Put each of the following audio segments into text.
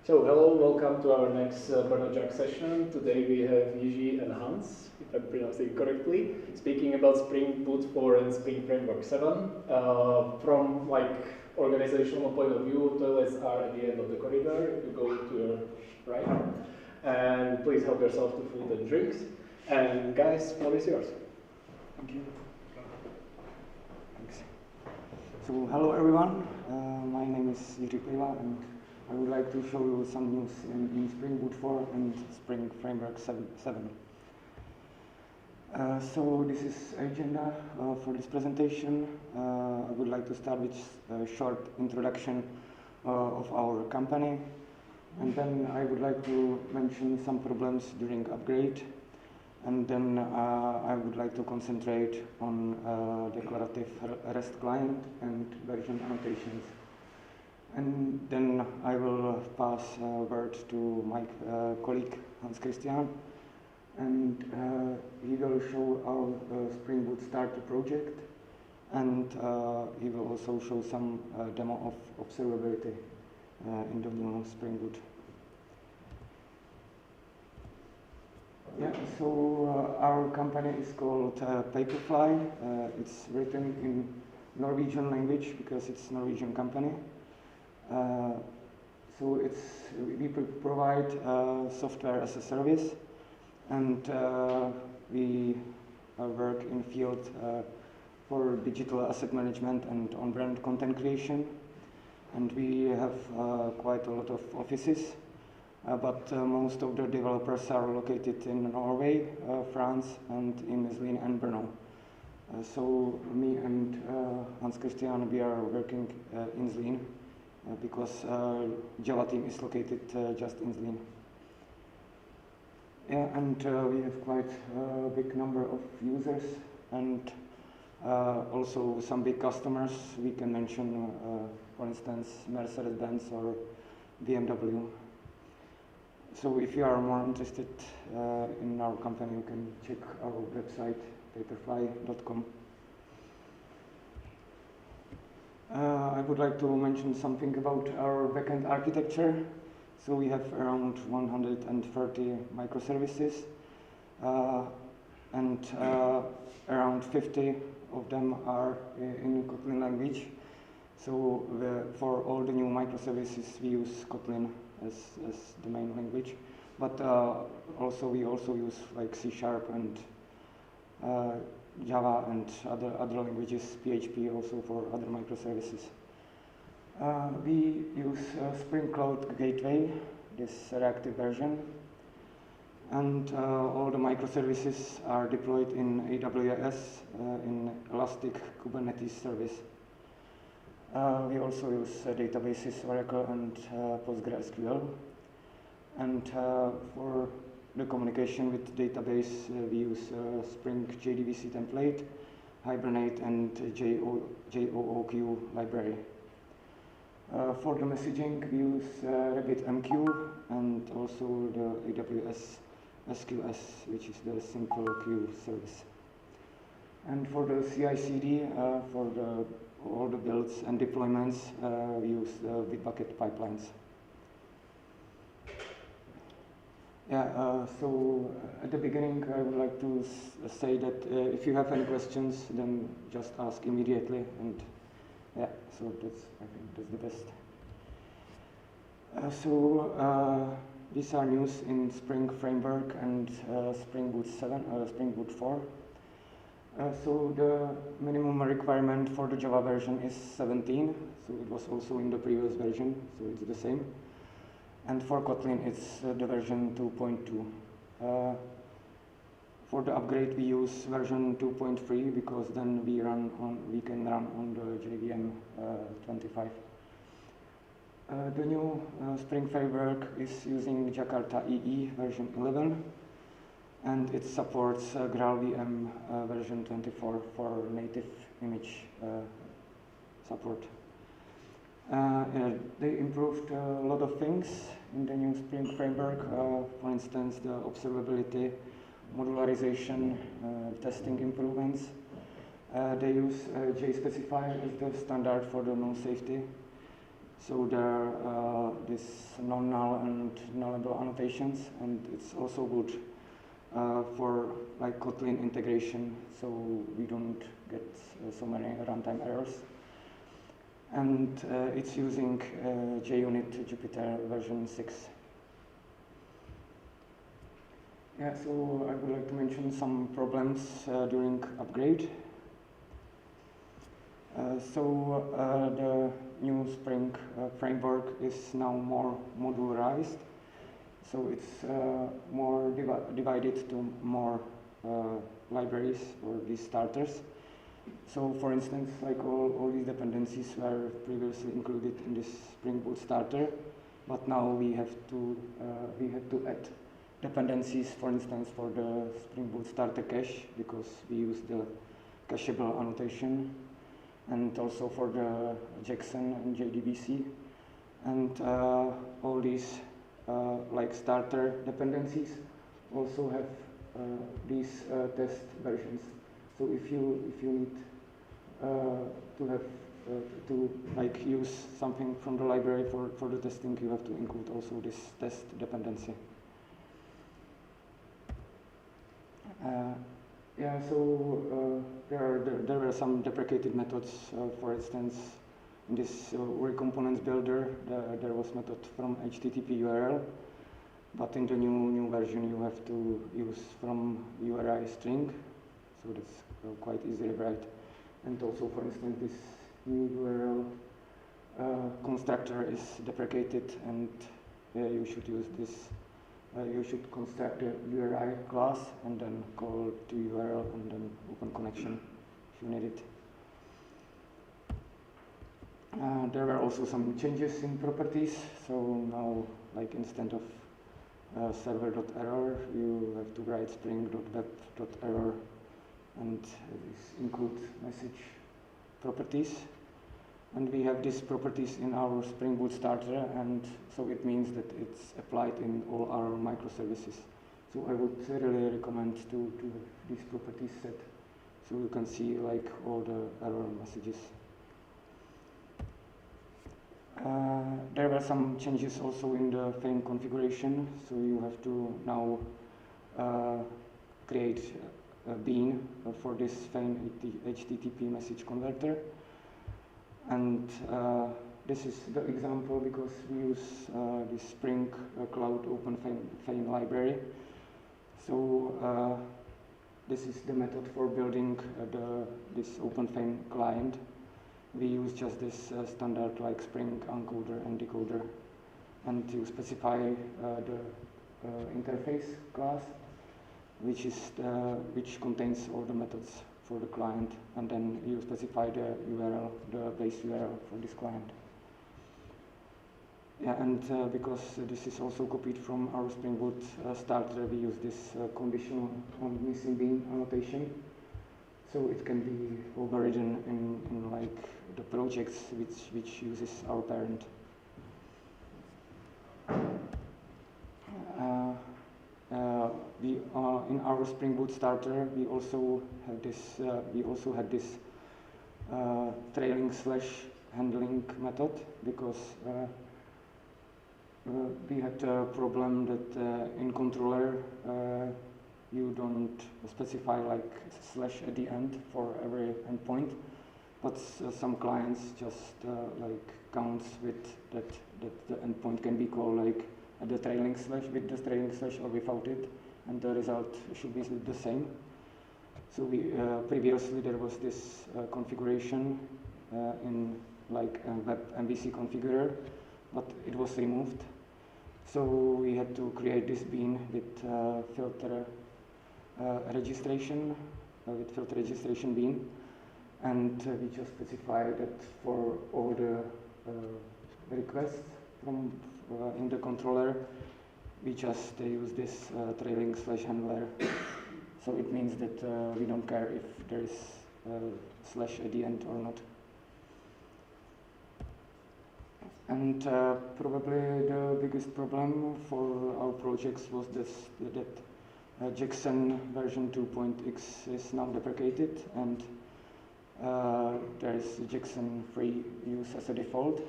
So hello, welcome to our next Jack session. Today we have Jiří and Hans, if I'm pronouncing it correctly, speaking about Spring Boot 4 and Spring Framework 7. From organizational point of view, toilets are at the end of the corridor. You go to your right, and please help yourself to food and drinks. And guys, floor is yours. Thank you. Thanks. So hello everyone. My name is Jiří Pejla, and I would like to show you some news in Spring Boot 4 and Spring Framework 7. So this is agenda for this presentation. I would like to start with a short introduction of our company, and then I would like to mention some problems during upgrade, and then I would like to concentrate on Declarative REST client and version annotations. And then I will pass word to my colleague Hans Christian, and he will show our Spring Boot Starter project, and he will also show some demo of observability in the new Spring Boot. Yeah, so our company is called Paperfly. It's written in Norwegian language because it's a Norwegian company. So we provide software as a service, and we work in field for digital asset management and on-brand content creation, and we have quite a lot of offices, but most of the developers are located in Norway, France, and in Zlín and Brno. So me and Hans Christian, we are working in Zlín, because Java team is located just in Zlín. Yeah, and we have quite a big number of users, and also some big customers. We can mention, for instance, Mercedes-Benz or BMW. So if you are more interested in our company, you can check our website, paperfly.com. I would like to mention something about our backend architecture. So we have around 130 microservices, and around 50 of them are in Kotlin language. So for all the new microservices, we use Kotlin as the main language, but we also use like C# and Java and other languages, PHP also for other microservices. We use Spring Cloud Gateway, this reactive version, and all the microservices are deployed in AWS in Elastic Kubernetes service. We also use databases, Oracle and PostgreSQL, and for the communication with database, we use Spring JDBC template, Hibernate, and JOOQ library. For the messaging, we use RabbitMQ and also the AWS SQS, which is the simple queue service. And for the CI/CD, for all the builds and deployments, we use Bitbucket pipelines. Yeah, so at the beginning, I would like to say that if you have any questions, then just ask immediately, and yeah, so I think that's the best. These are news in Spring Framework and Spring Boot 7, Spring Boot 4. So the minimum requirement for the Java version is 17, so it was also in the previous version, so it's the same. And for Kotlin, it's the version 2.2. For the upgrade, we use version 2.3 because then we can run on the JVM 25. The new Spring Framework is using Jakarta EE version 11, and it supports GraalVM version 24 for native image support. They improved a lot of things in the new Spring Framework, for instance, the observability, modularization, testing improvements. They use JSpecifier as the standard for the node safety. So there are this non-null and nullable annotations, and it's also good for like Kotlin integration, so we don't get so many runtime errors. And it's using JUnit Jupyter version 6. Yeah, so I would like to mention some problems during upgrade. The new Spring framework is now more modularized, so it's more divided to more libraries or these starters. So, for instance, like all these dependencies were previously included in this Spring Boot starter, but now we have to add dependencies, for instance, for the Spring Boot starter cache, because we use the cacheable annotation, and also for the Jackson and JDBC, and all these like starter dependencies also have these test versions. So if you need to have to like use something from the library for the testing, you have to include also this test dependency. Yeah, so there were some deprecated methods. For instance, in this URI components builder, there was method from HTTP URL, but in the new version you have to use from URI string, so that's quite easy to write. And also, for instance, this new URL constructor is deprecated, and you should use this. You should construct a URI class and then call to URL and then open connection if you need it. There were also some changes in properties. So now, like instead of server.error, you have to write spring.web.error, and this includes message properties. And we have these properties in our Spring Boot starter, and so it means that it's applied in all our microservices. So I would really recommend to have these properties set, so you can see like all the error messages. There were some changes also in the Fein configuration, so you have to now create a bean for this Fein HTTP message converter. And this is the example because we use the Spring Cloud Open Fein library. So this is the method for building this Open Fein client. We use just this standard like Spring encoder and decoder, and you specify the interface class, which contains all the methods for the client, and then you specify the URL, the base URL for this client. Yeah, and because this is also copied from our Spring Boot starter, we use this conditional on missing bean annotation, so it can be overridden in like the projects which uses our parent. In our Spring Boot starter, we also have this. We also had this trailing slash handling method because we had a problem that in controller you don't specify like slash at the end for every endpoint, but some clients just like counts with that the endpoint can be called like at the trailing slash, with the trailing slash or without it, and the result should be the same. So we previously there was this configuration in like a web MVC configurer, but it was removed. So we had to create this bean with filter registration, with filter registration bean, and we just specify that for all the requests from in the controller, we just use this trailing slash handler. So it means that we don't care if there is slash at the end or not. And probably the biggest problem for our projects was that Jackson version 2.x is now deprecated, and there is Jackson free use as a default.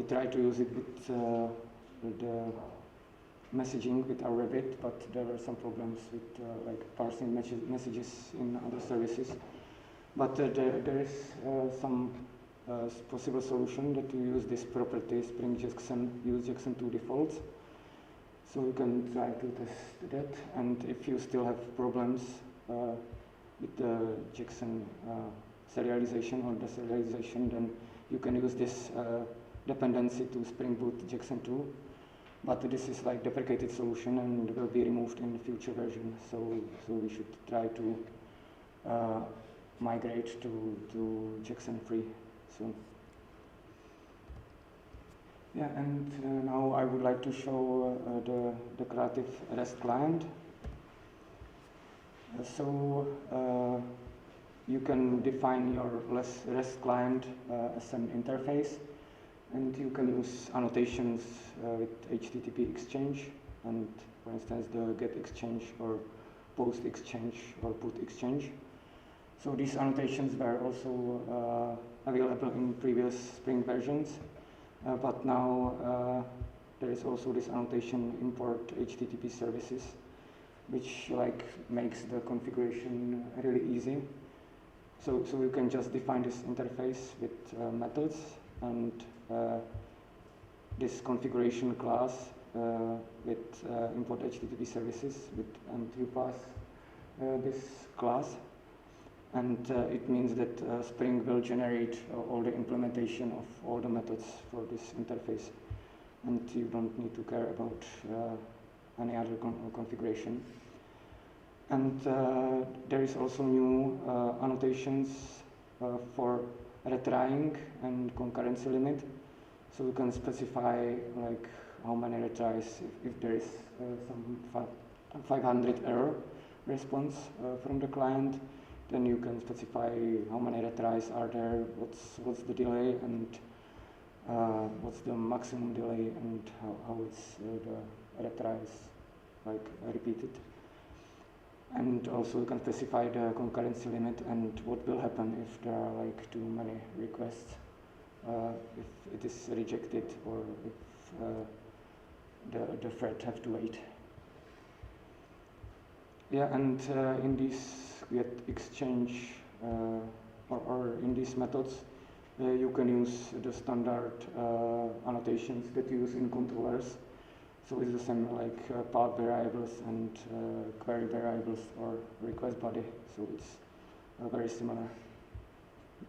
try to use it with the messaging with our Rabbit, but there were some problems with like parsing messages in other services. But there is some possible solution that you use this property Spring Jackson, use Jackson 2 defaults. So you can try to test that, and if you still have problems with the Jackson serialization or deserialization, then you can use this dependency to Spring Boot Jackson 2. But this is like deprecated solution and will be removed in the future version. So we should try to migrate to Jackson 3 soon. Yeah, and now I would like to show the Declarative REST client. So you can define your REST client as an interface, and you can use annotations with HTTP exchange, and for instance the get exchange or post exchange or put exchange. So these annotations were also available in previous Spring versions, but now there is also this annotation import HTTP services, which like makes the configuration really easy. So you can just define this interface with methods, and this configuration class with import HTTP services, and you pass this class, and it means that Spring will generate all the implementation of all the methods for this interface, and you don't need to care about any other configuration. And there is also new annotations for retrying and concurrency limit. So you can specify like how many retries, if there is some 500 error response from the client, then you can specify how many retries are there, what's the delay, and what's the maximum delay, and how it's the retries like repeated. And also you can specify the concurrency limit and what will happen if there are like too many requests, if it is rejected, or if the thread have to wait. Yeah, and in this get exchange or in these methods, you can use the standard annotations that you use in controllers. So it's the same like path variables and query variables or request body. So it's very similar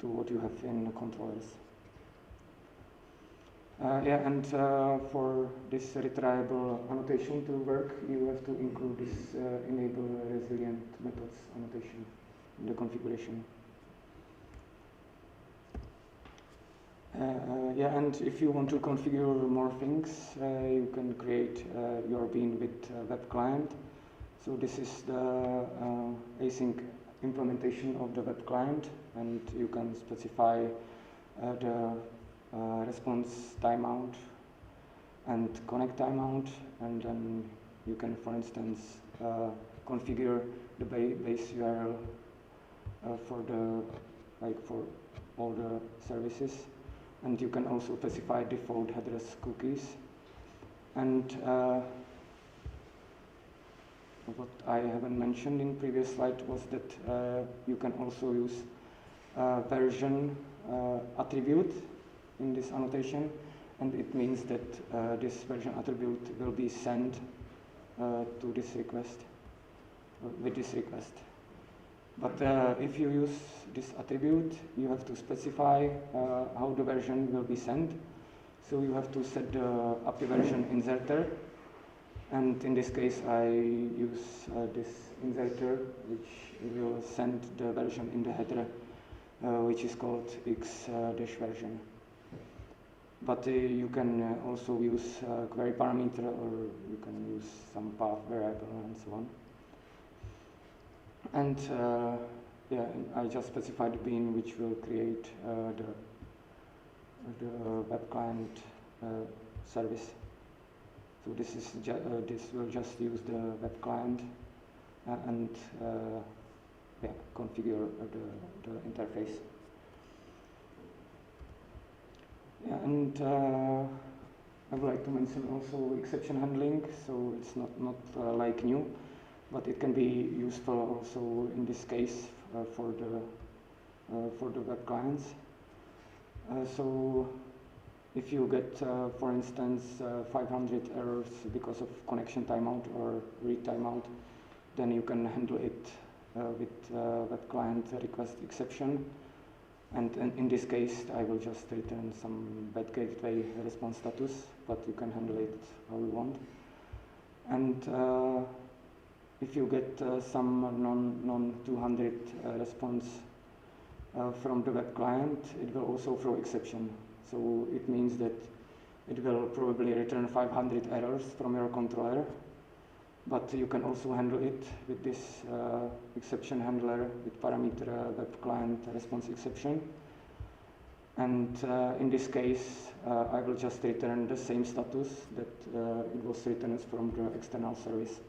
to what you have in controllers. Yeah, and for this retriable annotation to work, you have to include this enable resilient methods annotation in the configuration. Yeah, and if you want to configure more things, you can create your bean with web client. So this is the async implementation of the web client, and you can specify the response timeout and connect timeout, and then you can, for instance, configure the base URL for all the services. And you can also specify default address cookies. And what I haven't mentioned in previous slide was that you can also use version attribute in this annotation, and it means that this version attribute will be sent to this request, with this request. But if you use this attribute, you have to specify how the version will be sent. So you have to set the API version inserter, and in this case I use this inserter, which will send the version in the header, which is called x-version. But you can also use query parameter, or you can use some path variable and so on. And yeah, I just specified the bean which will create the web client service. So this is this will just use the web client and yeah, configure the interface. Yeah, And I would like to mention also exception handling. So it's not like new, but it can be useful also in this case for the web clients. So if you get, for instance, 500 errors because of connection timeout or read timeout, then you can handle it with web client request exception. And in this case, I will just return some bad gateway response status, but you can handle it how you want. And if you get some non-200 response from the web client, it will also throw exception. So it means that it will probably return 500 errors from your controller, but you can also handle it with this exception handler with parameter web client response exception. And in this case, I will just return the same status that it was returned from the external service.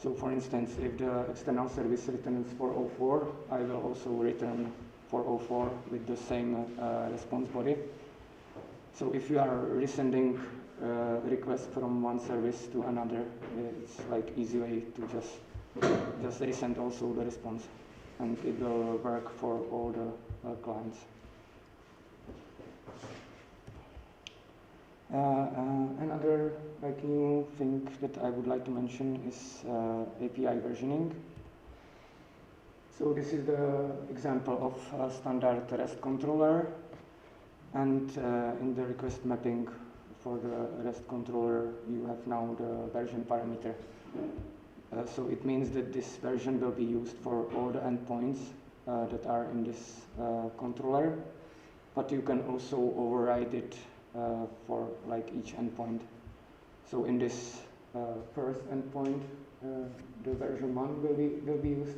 So for instance, if the external service returns 404, I will also return 404 with the same response body. So if you are resending request from one service to another, it's like easy way to just resend also the response, and it will work for all the clients. Another like new thing that I would like to mention is API versioning. So this is the example of a standard REST controller, and in the request mapping for the REST controller, you have now the version parameter. So it means that this version will be used for all the endpoints that are in this controller, but you can also override it for like each endpoint. So in this first endpoint, the version 1 will be used,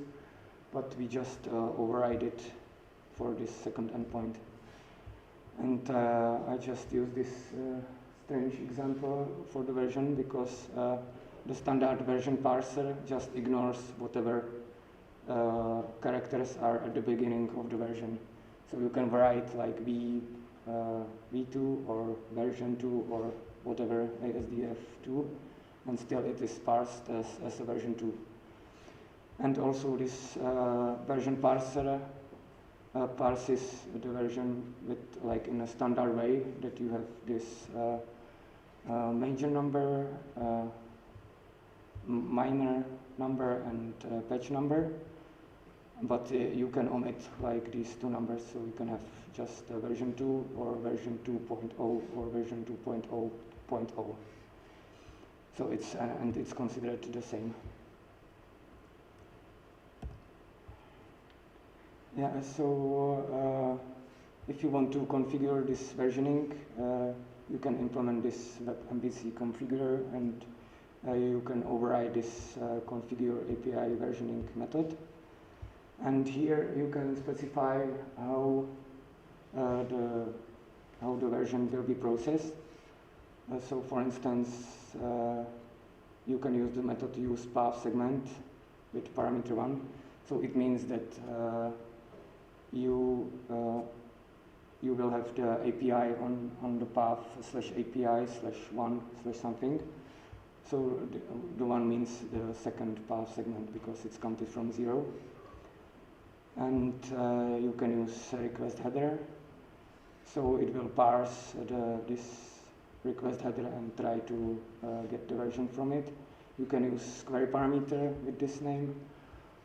but we just override it for this second endpoint. And I just use this strange example for the version because the standard version parser just ignores whatever characters are at the beginning of the version. So you can write like v2 or version 2 or whatever ASDF2, and still it is parsed as a version 2. And also this version parser parses the version with like in a standard way that you have this major number, minor number, and patch number. But you can omit like these two numbers, so you can have just version 2 or version 2.0 or version 2.0.0. So it's and it's considered the same. Yeah, so if you want to configure this versioning, you can implement this WebMVC configure, and you can override this configure API versioning method. And here you can specify how the version will be processed. So for instance, you can use the method use path segment with parameter 1. So it means that you will have the API on the path /API/1/ something. So the one means the second path segment because it's counted from 0. And you can use request header. So it will parse this request header and try to get the version from it. You can use query parameter with this name,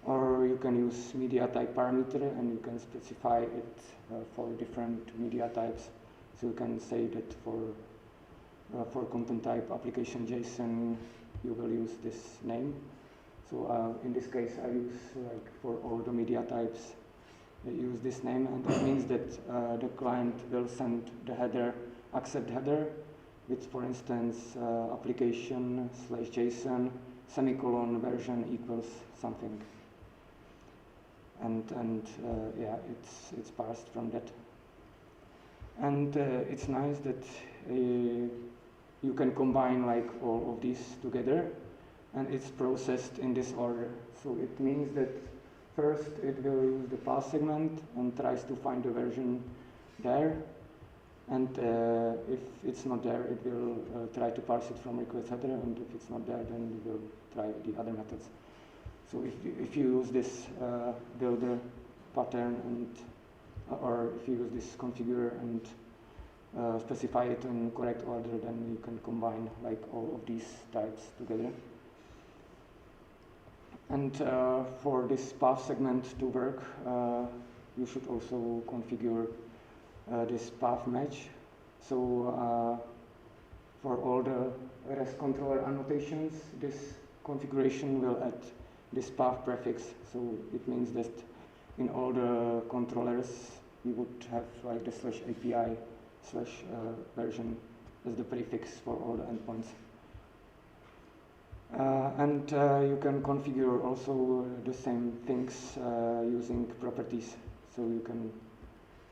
or you can use media type parameter, and you can specify it for different media types. So you can say that for content type application JSON, you will use this name. So in this case, I use like for all the media types, I use this name, and that means that the client will send the header, accept header, with, for instance, application/JSON semicolon version equals something. And yeah, it's parsed from that. And it's nice that you can combine like all of these together, and it's processed in this order. So it means that first it will use the path segment and tries to find the version there, And if it's not there, it will try to parse it from request header, and if it's not there, then we will try the other methods. So if you use this builder pattern, and or if you use this configurer and specify it in correct order, then you can combine like all of these types together. And for this path segment to work, you should also configure this path match. So for all the REST controller annotations, this configuration will add this path prefix. So it means that in all the controllers, you would have like the /API /version as the prefix for all the endpoints. And you can configure also the same things using properties. So you can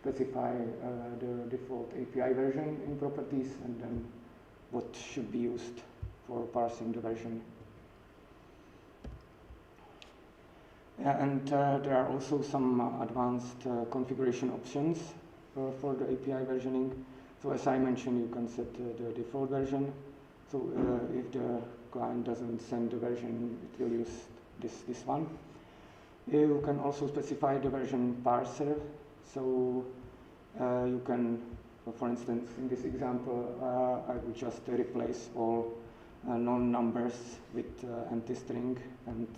specify the default API version in properties, and then what should be used for parsing the version. And there are also some advanced configuration options for the API versioning. So as I mentioned, you can set the default version. So if the client doesn't send the version, it will use this one. You can also specify the version parser. So you can, for instance, in this example, I would just replace all non-numbers with empty string and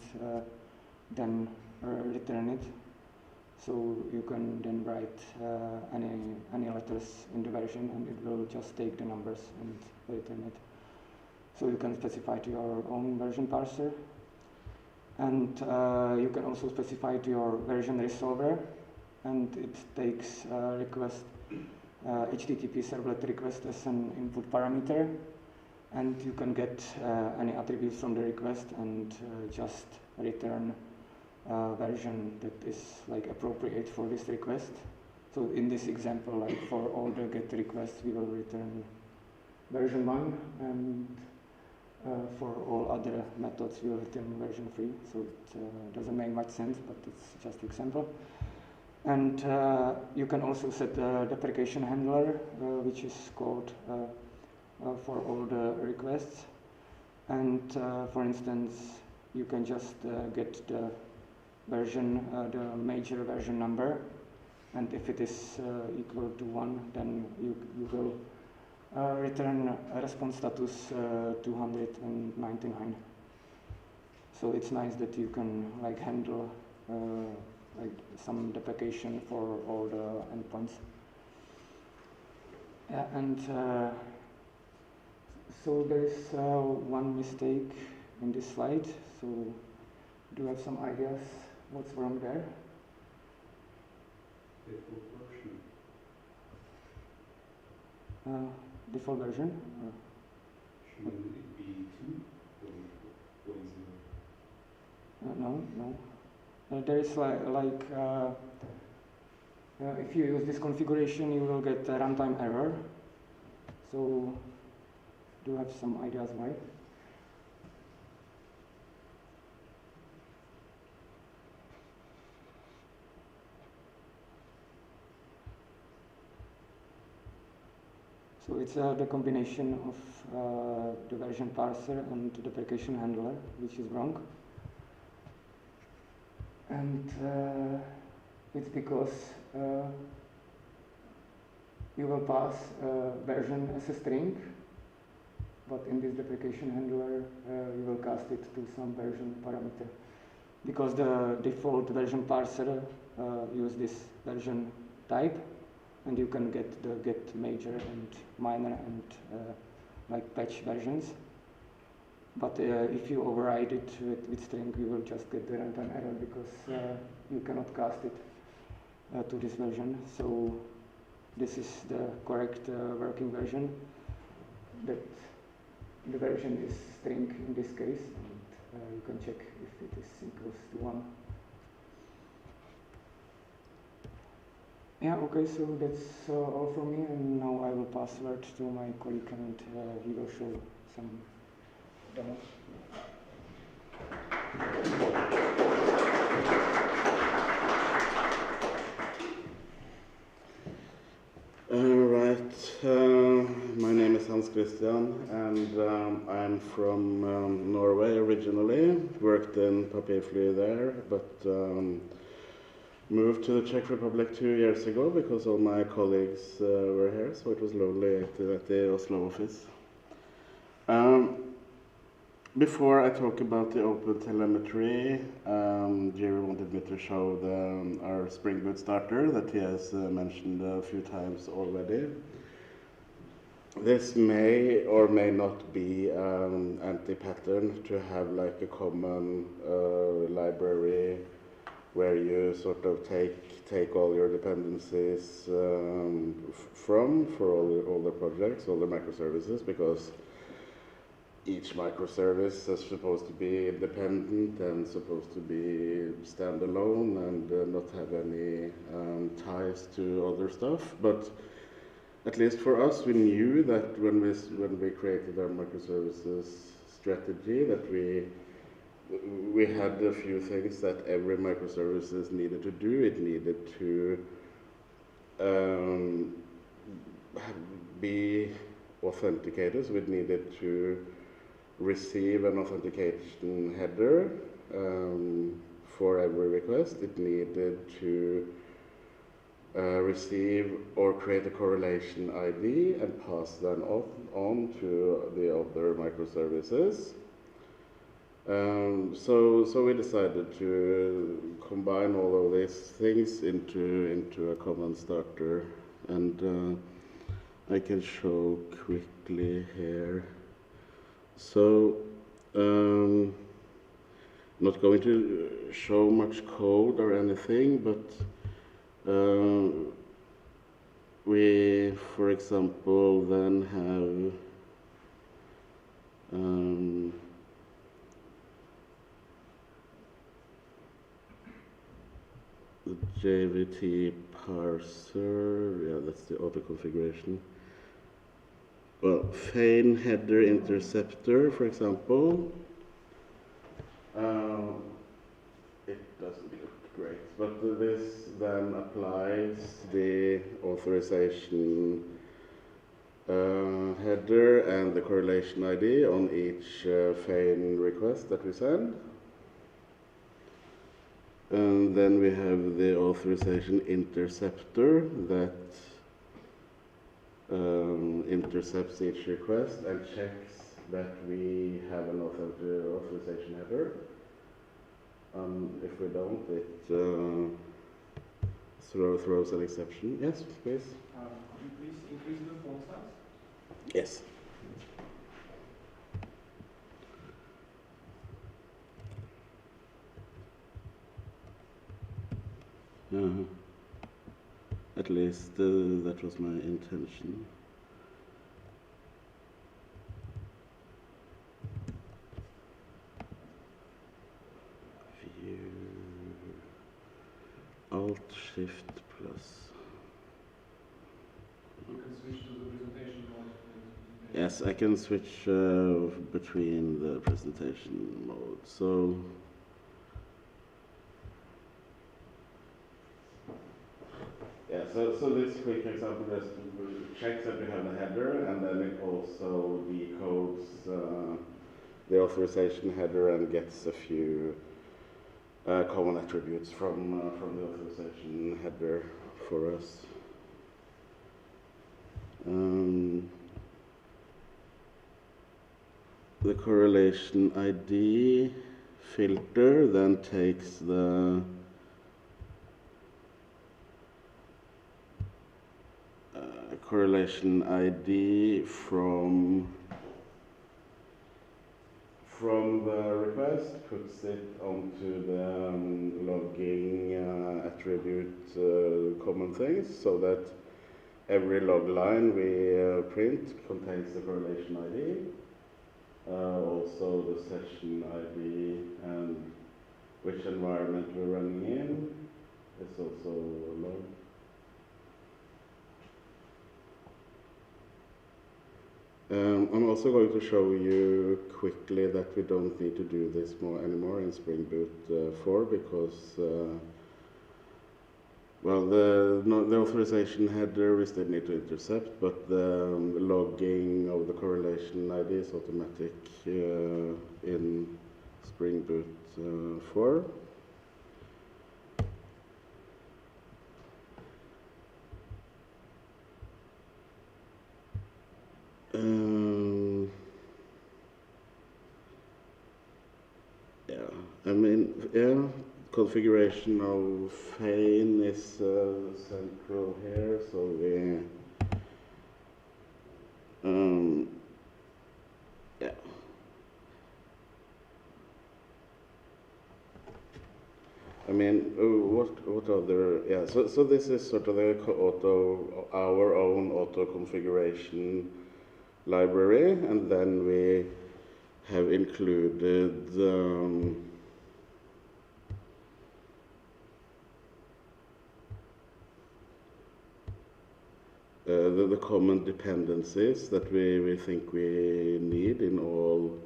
then return it. So you can then write any letters in the version, and it will just take the numbers and return it. So you can specify to your own version parser. And you can also specify to your version resolver, and it takes request, HTTP servlet request as an input parameter. And you can get any attributes from the request and just return version that is like appropriate for this request. So in this example, like for all the GET requests, we will return version 1, and for all other methods, we will return version 3. So it doesn't make much sense, but it's just an example. And you can also set the deprecation handler, which is called for all the requests. And for instance, you can just get the version, the major version number, and if it is equal to 1, then you will return a response status 299. So it's nice that you can like handle like some deprecation for all the endpoints. And so there is one mistake in this slide. So do you have some ideas what's wrong there? Default version. Default version? Shouldn't it be 2 or 0? No. There is like if you use this configuration, you will get a runtime error. So do you have some ideas why? So it's the combination of the version parser and the deprecation handler, which is wrong. And it's because you will pass version as a string, but in this deprecation handler, you will cast it to some version parameter. Because the default version parser use this version type, and you can get the get major and minor and like patch versions. But if you override it with string, you will just get the runtime error because you cannot cast it to this version. So this is the correct working version. That the version is string in this case, and you can check if it is equals to 1. Yeah, okay, so that's all from me, and now I will pass word to my colleague, and he will show some demo. All right. Hans Christian, and I'm from Norway originally. Worked in Papirfly there, but moved to the Czech Republic 2 years ago because all my colleagues were here, so it was lonely at the Oslo office. Before I talk about the OpenTelemetry, Jiří wanted me to show our Spring Boot starter that he has mentioned a few times already. This may or may not be an anti-pattern to have like a common library where you sort of take all your dependencies for all the projects, all the microservices, because each microservice is supposed to be independent and supposed to be standalone and not have any ties to other stuff. But at least for us, we knew that when we created our microservices strategy, that we had a few things that every microservices needed to do. It needed to be authenticated, so it needed to receive an authentication header for every request. It needed to receive or create a correlation ID and pass that on to the other microservices. So we decided to combine all of these things into a common starter, and I can show quickly here. So, not going to show much code or anything, but we, for example, then have the JVT parser. Yeah, that's the auto configuration. Well, feign header interceptor, for example. It doesn't look great, but this then applies the authorization header and the correlation ID on each feign request that we send. And then we have the authorization interceptor that intercepts each request and checks that we have an authorization header. If we don't, it throws an exception. Yes, please. Could you please increase the font size? Yes. At least that was my intention. View, Alt Shift plus. You can switch to the presentation mode. Yes, I can switch between the presentation mode. So. Yeah, so this quick example just checks that we have a header, and then it also decodes the authorization header and gets a few common attributes from the authorization header for us. The correlation ID filter then takes the correlation ID from the request, puts it onto the logging attribute common things, so that every log line we print contains the correlation ID, also the session ID and which environment we're running in is also logged. I'm also going to show you quickly that we don't need to do this anymore in Spring Boot 4 because well, the authorization header we still need to intercept, but the logging of the correlation ID is automatic in Spring Boot 4. Yeah, I mean, yeah, configuration of Fein is central here, so we, yeah. I mean, what other, yeah, so this is sort of the our own auto configuration library, and then we have included the common dependencies that we think we need in all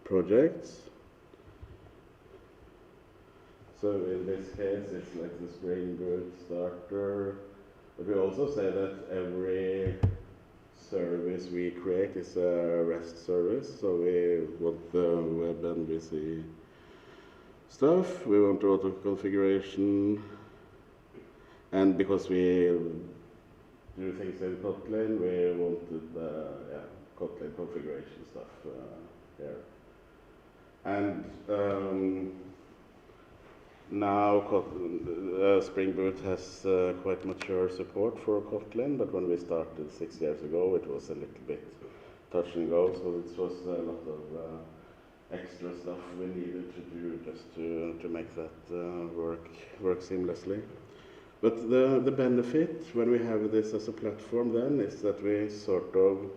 projects. So in this case, it's like the Spring Boot Starter, but we also say that every service we create is a REST service. So we want the web and VC stuff, we want auto configuration, and because we do things in Kotlin, we wanted Kotlin configuration stuff here. And now Spring Boot has quite mature support for Kotlin, but when we started 6 years ago, it was a little bit touch and go, so it was a lot of extra stuff we needed to do just to make that work seamlessly. But the benefit when we have this as a platform then is that we sort of,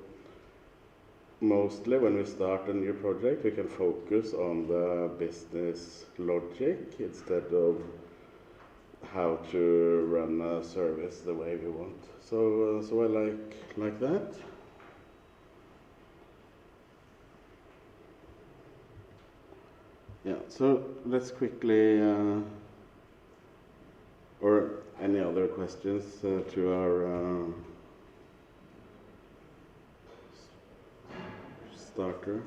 mostly when we start a new project, we can focus on the business logic instead of how to run a service the way we want. So I like that. Yeah, so let's quickly, or any other questions to our starter?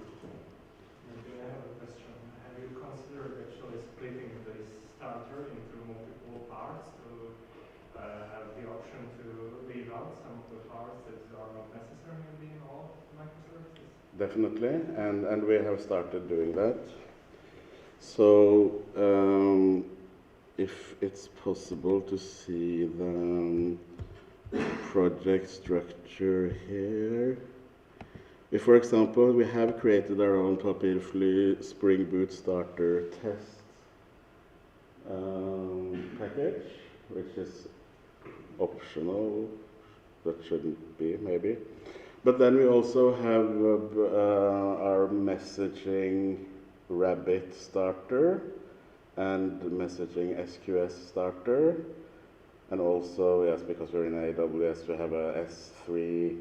Maybe I have a question. Have you considered actually splitting the starter into multiple parts to have the option to leave out some of the parts that are not necessary maybe in all microservices? Definitely, and we have started doing that. So if it's possible to see the project structure here. If, for example, we have created our own Top-Ifly Spring Boot Starter test package, which is optional, that shouldn't be, maybe. But then we also have our messaging Rabbit starter and messaging SQS starter. And also, yes, because we're in AWS, we have a S3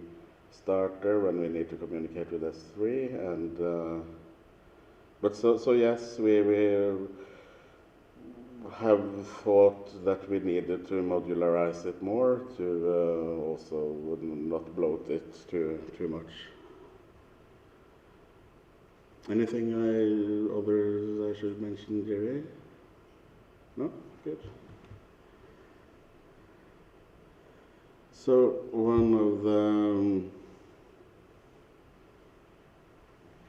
starter when we need to communicate with S3. And but so yes, we have thought that we needed to modularize it more to also not bloat it too much. Anything others I should mention, Jerry? No? Good. So one of the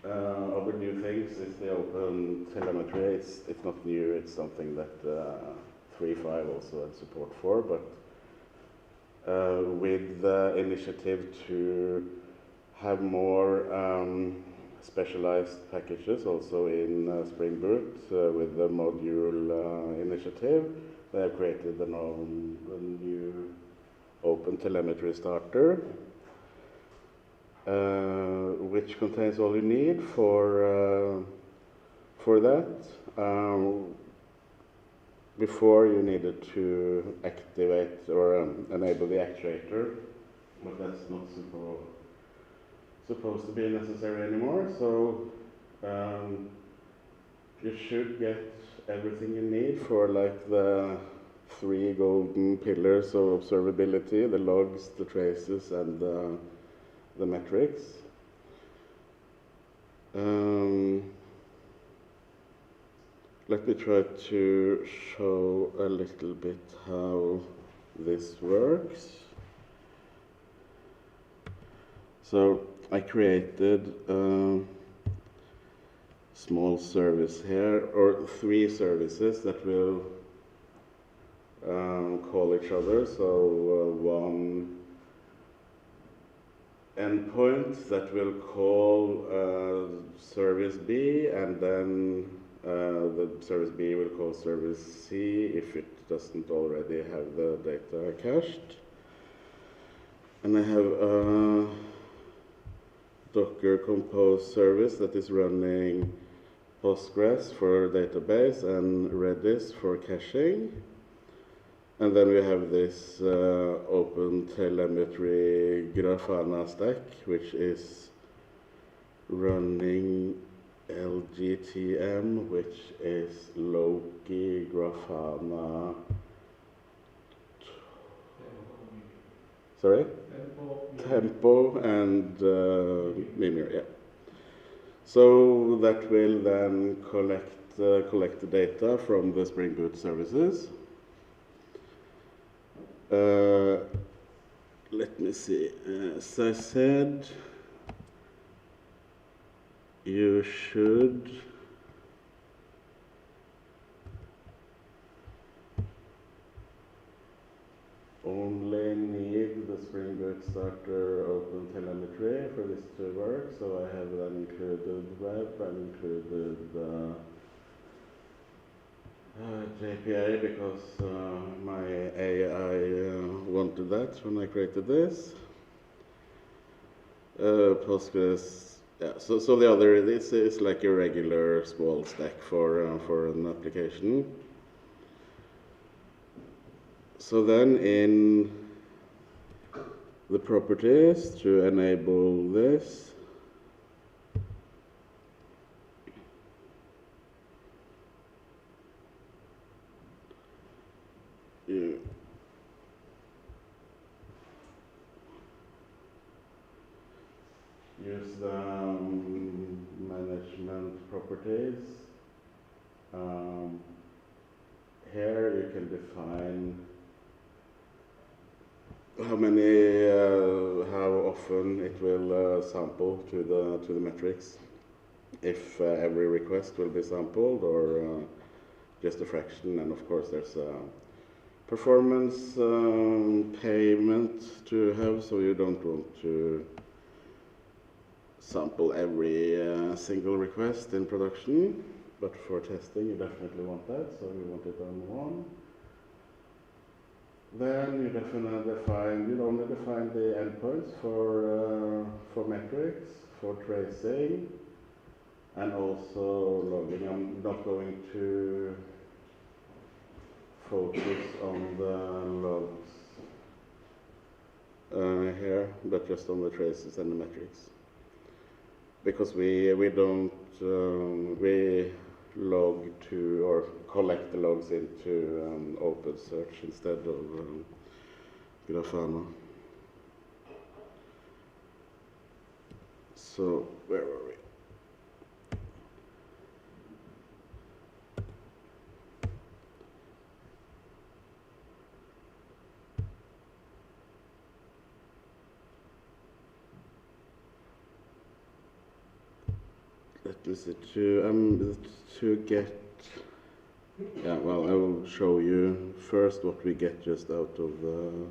other new things is the OpenTelemetry. It's not new, it's something that 3.5 also had support for, but with the initiative to have more specialized packages also in Spring Boot with the module initiative, they have created a new OpenTelemetry Starter, which contains all you need for that. Before you needed to activate or enable the actuator, but that's not supposed to be necessary anymore. So you should get everything you need for like the 3 golden pillars of observability: the logs, the traces, and the metrics. Let me try to show a little bit how this works. So I created a small service here, or 3 services that will call each other. So one endpoint that will call service B, and then the service B will call service C if it doesn't already have the data cached. And I have a Docker Compose service that is running Postgres for database and Redis for caching. And then we have this OpenTelemetry Grafana stack, which is running LGTM, which is Loki, Grafana. Sorry? Tempo and Mimir, yeah. So that will then collect the data from the Spring Boot services. Let me see. As I said, you should only need the Spring Boot Starter OpenTelemetry for this to work. So I have then included web and included JPA because my AI wanted that when I created this. Postgres, yeah. So the other, this is like a regular small stack for an application. So then in the properties to enable this, you use the management properties. Here you can define how often it will sample to the metrics, if every request will be sampled or just a fraction. And of course there's a performance payment to have, so you don't want to sample every single request in production, but for testing you definitely want that, so you want it on 1. Then you you only define the endpoints for metrics, for tracing, and also logging. I'm not going to focus on the logs here, but just on the traces and the metrics, because we don't we log to or collect the logs into OpenSearch instead of Grafana. So where were we? Let me see, to get, yeah, well, I will show you first what we get just out of the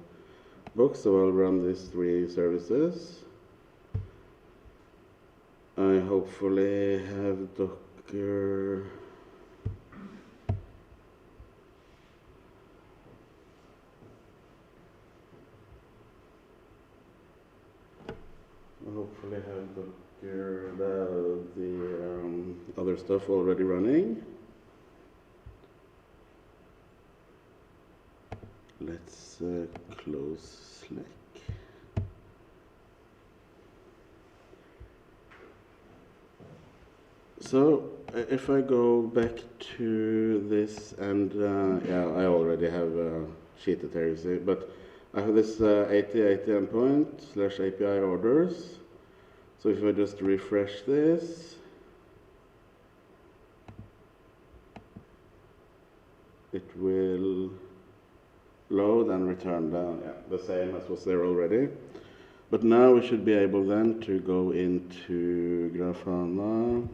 box. So I'll run these 3 services. I hopefully have Docker. I hopefully have Docker, the other stuff already running. Let's close Slack. So if I go back to this, and yeah, I already have cheated here, you see, but I have this 8080 endpoint / API orders. So if I just refresh this, it will load and return down, yeah, the same as was there already. But now we should be able then to go into Grafana.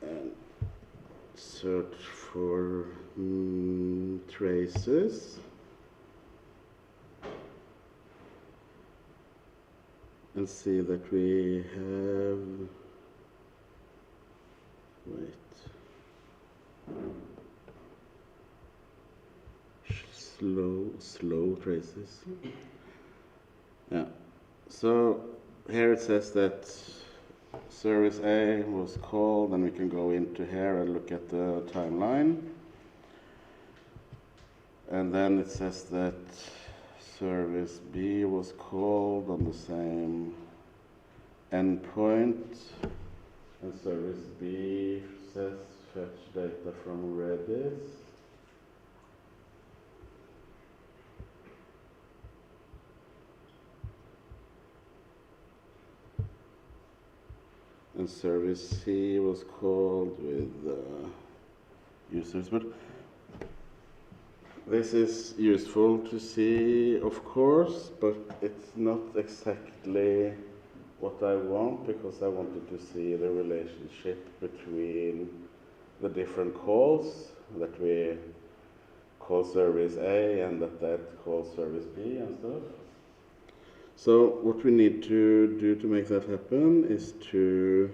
And search for traces. And see that we have, slow traces. Yeah. So here it says that service A was called, and we can go into here and look at the timeline. And then it says that service B was called on the same endpoint, and service B says fetch data from Redis. And service C was called with users, but this is useful to see, of course, but it's not exactly what I want, because I wanted to see the relationship between the different calls, that we call service A and that calls service B and stuff. So what we need to do to make that happen is to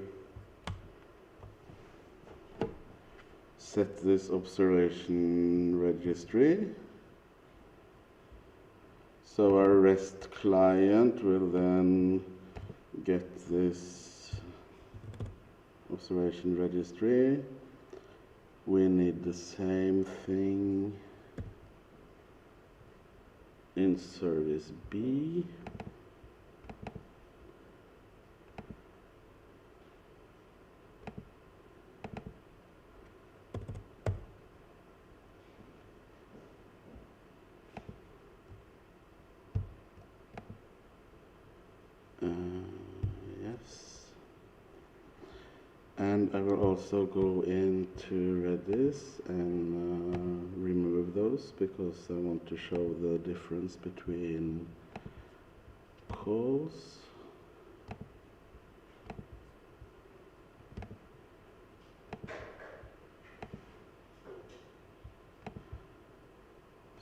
set this observation registry. So our REST client will then get this observation registry. We need the same thing in service B. Yes. And I will also go into Redis and remove those, because I want to show the difference between calls.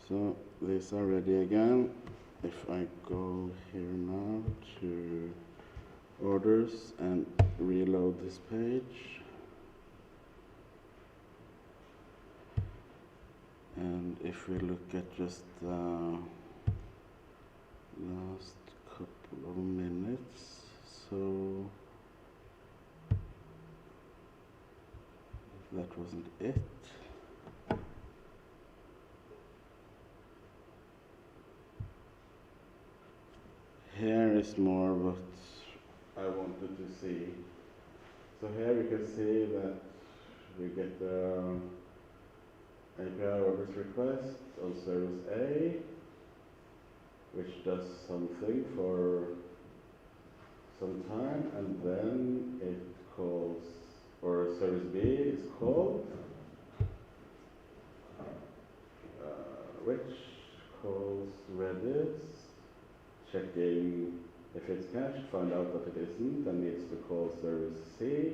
So these are ready again. If I go here now to orders and reload this page, and if we look at just the last couple of minutes, so if that wasn't it, here is more what I wanted to see. So here we can see that we get the API orders request on service A, which does something for some time, and then it calls, or service B is called, which calls Redis, checking if it's cached, find out that it isn't, and needs to call service C.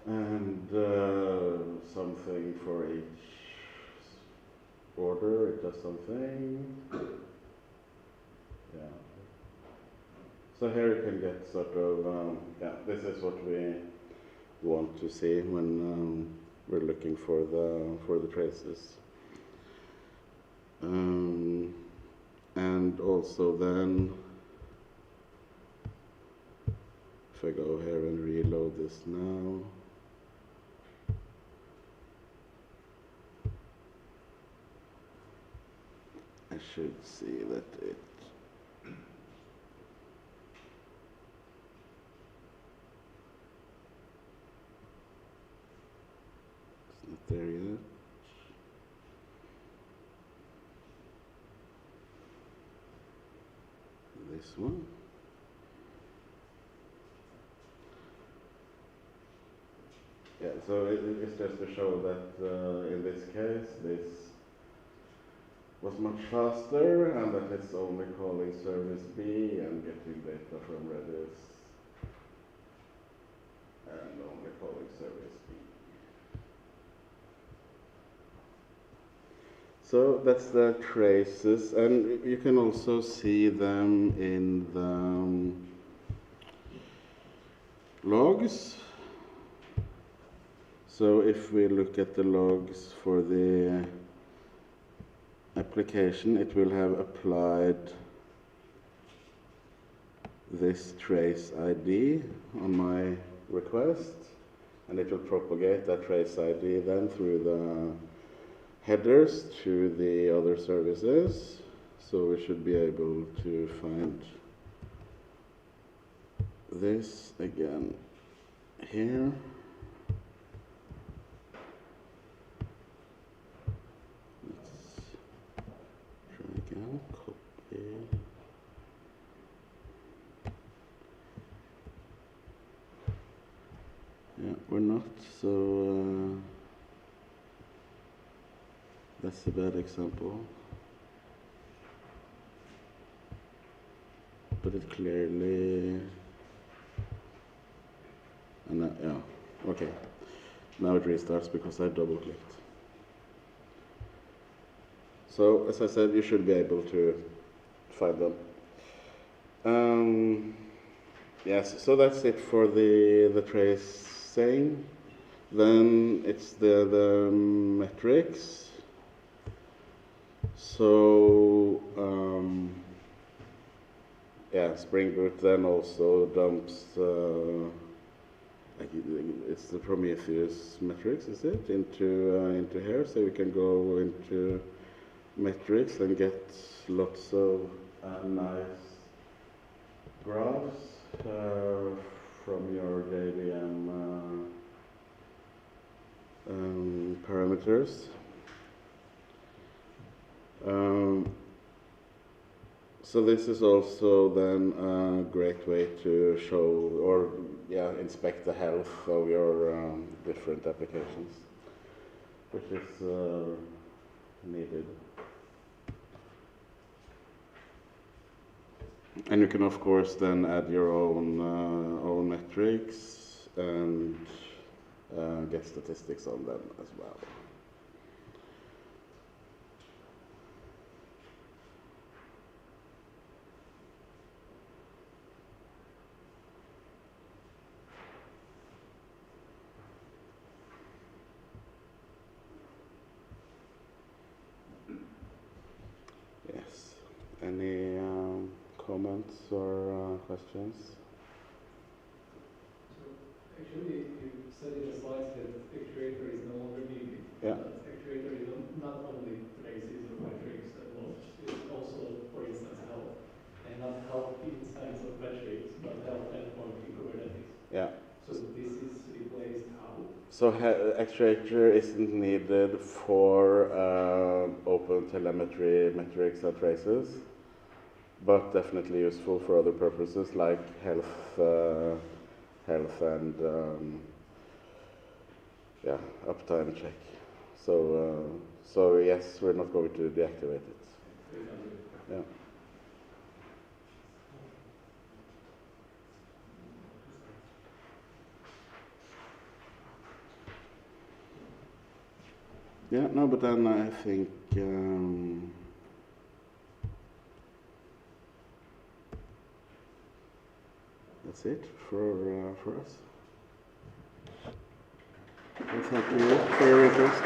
And something for each order, it does something. Yeah. So here you can get sort of, yeah, this is what we want to see when we're looking for the traces. And also then, if I go here and reload this now, I should see that it this one. Yeah, so it's just to show that in this case, this was much faster, and that it's only calling service B and getting data from Redis, and only calling service B. So that's the traces, and you can also see them in the logs. So if we look at the logs for the application, it will have applied this trace ID on my request, and it will propagate that trace ID then through the headers to the other services. So we should be able to find this again here. Copy. Yeah, we're not, so that's a bad example. But it clearly, and yeah, okay. Now it restarts because I double clicked. So, as I said, you should be able to find them. Yes, so that's it for the tracing. Then it's the metrics. So, yeah, Spring Boot then also dumps, like it's the Prometheus metrics, is it, into here, so we can go into metrics and get lots of nice graphs from your JVM parameters. So this is also then a great way to show or inspect the health of your different applications, which is needed. And you can, of course, then add your own metrics and get statistics on them as well. Yes. Any comments or questions? So actually, you said in the slides that actuator is no longer needed. Yeah. But actuator is not only traces or metrics and logs, it's also, for instance, health. And not health in sense of metrics, but health endpoint in Kubernetes. Yeah. So this is replaced how? So actuator isn't needed for OpenTelemetry metrics and traces, but definitely useful for other purposes like health and uptime check. So yes, we're not going to deactivate it. Yeah. Yeah, no, but then I think that's it for us. Well, thank you for your interest.